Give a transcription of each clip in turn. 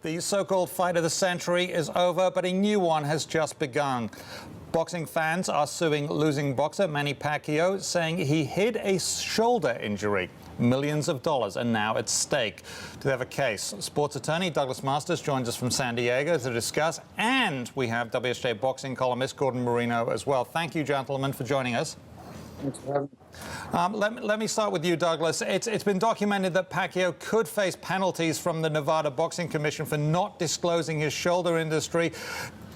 The so-called fight of the century is over, but a new one has just begun. Boxing fans are suing losing boxer Manny Pacquiao, saying he hid a shoulder injury. Millions of dollars are now at stake. To have a case, sports attorney Douglas Masters joins us from San Diego to discuss, and we have WSJ boxing columnist Gordon Marino as well. Thank you, gentlemen, for joining us. Thanks for having me. Let me start with you, Douglas. It's been documented that Pacquiao could face penalties from the Nevada Boxing Commission for not disclosing his shoulder injury.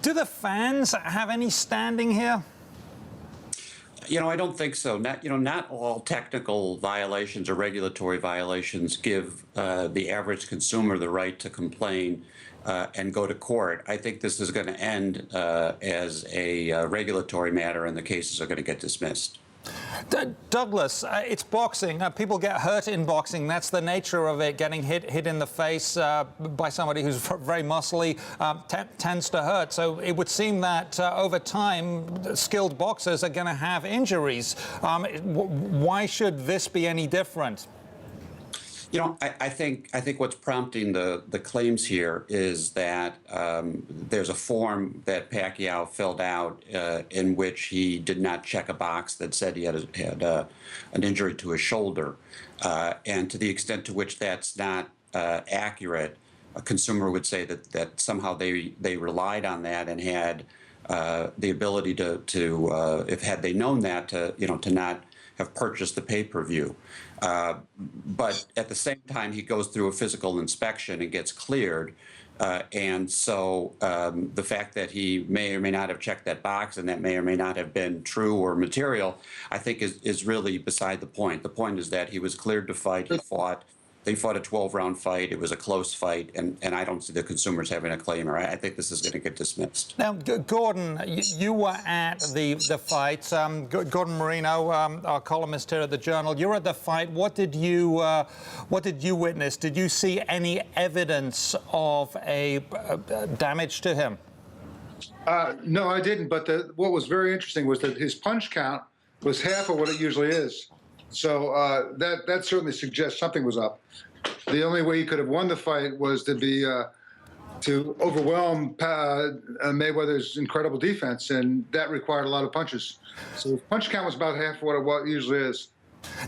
Do the fans have any standing here? I don't think so. Not all technical violations or regulatory violations give the average consumer the right to complain and go to court. I think this is going to end as a regulatory matter, and the cases are going to get dismissed. Douglas, it's boxing. People get hurt in boxing. That's the nature of it. Getting hit in the face by somebody who's very muscly tends to hurt. So it would seem that over time, skilled boxers are going to have injuries. Why should this be any different? I think what's prompting the claims here is that there's a form that Pacquiao filled out in which he did not check a box that said he had an injury to his shoulder, and to the extent to which that's not accurate, a consumer would say that somehow they relied on that and had the ability to if had they known that, to not have purchased the pay-per-view. But at the same time, he goes through a physical inspection and gets cleared. And so the fact that he may or may not have checked that box and that may or may not have been true or material, I think is really beside the point. The point is that he was cleared to fight. They fought a 12-round fight. It was a close fight, and I don't see the consumers having a claim. I think this is going to get dismissed. Now, Gordon, you were at the fight. Gordon Marino, our columnist here at the Journal, you were at the fight. What did you witness? Did you see any evidence of a damage to him? No, I didn't. But what was very interesting was that his punch count was half of what it usually is. So that certainly suggests something was up. The only way he could have won the fight was to overwhelm Mayweather's incredible defense, and that required a lot of punches. So his punch count was about half of what it usually is.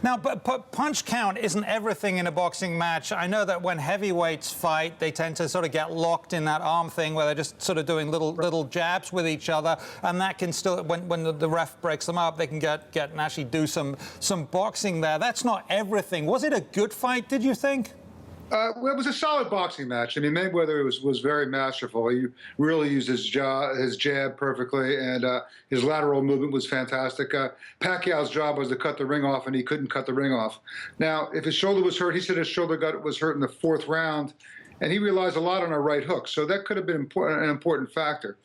Now, but punch count isn't everything in a boxing match. I know that when heavyweights fight, they tend to sort of get locked in that arm thing where they're just sort of doing little jabs with each other, and that can still, when the ref breaks them up, they can get and actually do some boxing there. That's not everything. Was it a good fight, did you think? Well, it was a solid boxing match. I mean, Mayweather was very masterful. He really used his jab perfectly, and his lateral movement was fantastic. Pacquiao's job was to cut the ring off, and he couldn't cut the ring off. Now, if his shoulder was hurt, he said his shoulder was hurt in the 4th round, and he relies a lot on a right hook. So that could have been an important factor.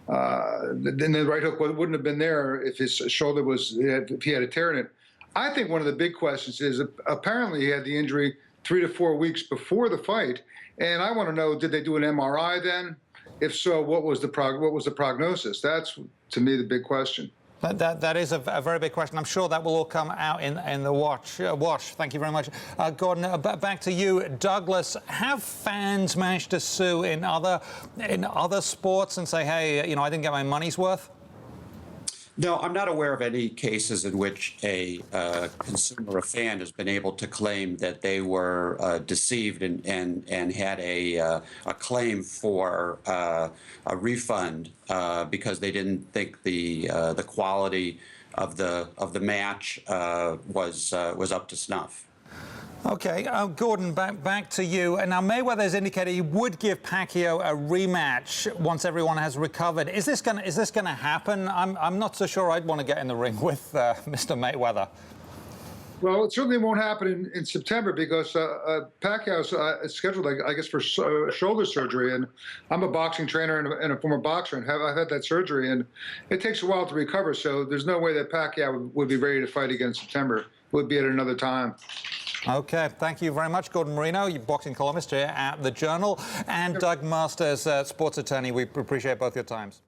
Then the right hook wouldn't have been there if his shoulder if he had a tear in it. I think one of the big questions is apparently he had the injury 3 to 4 weeks before the fight, and I want to know, did they do an MRI then? If so, what was the prognosis? That's, to me, the big question. That is a very big question. I'm sure that will all come out in the wash. Thank you very much. Gordon, back to you. Douglas, have fans managed to sue in other sports and say, hey, I didn't get my money's worth? No, I'm not aware of any cases in which a consumer, a fan, has been able to claim that they were deceived and had a claim for a refund because they didn't think the quality of the match was up to snuff. Okay, Gordon, back to you. And now Mayweather has indicated he would give Pacquiao a rematch once everyone has recovered. Is this going to happen? I'm not so sure I'd want to get in the ring with Mr. Mayweather. Well, it certainly won't happen in September because Pacquiao's scheduled, I guess, for shoulder surgery. And I'm a boxing trainer and a former boxer, and I've had that surgery, and it takes a while to recover. So there's no way that Pacquiao would be ready to fight again in September. It would be at another time. Okay, thank you very much, Gordon Marino, your boxing columnist here at the Journal, and Doug Masters, sports attorney. We appreciate both your times.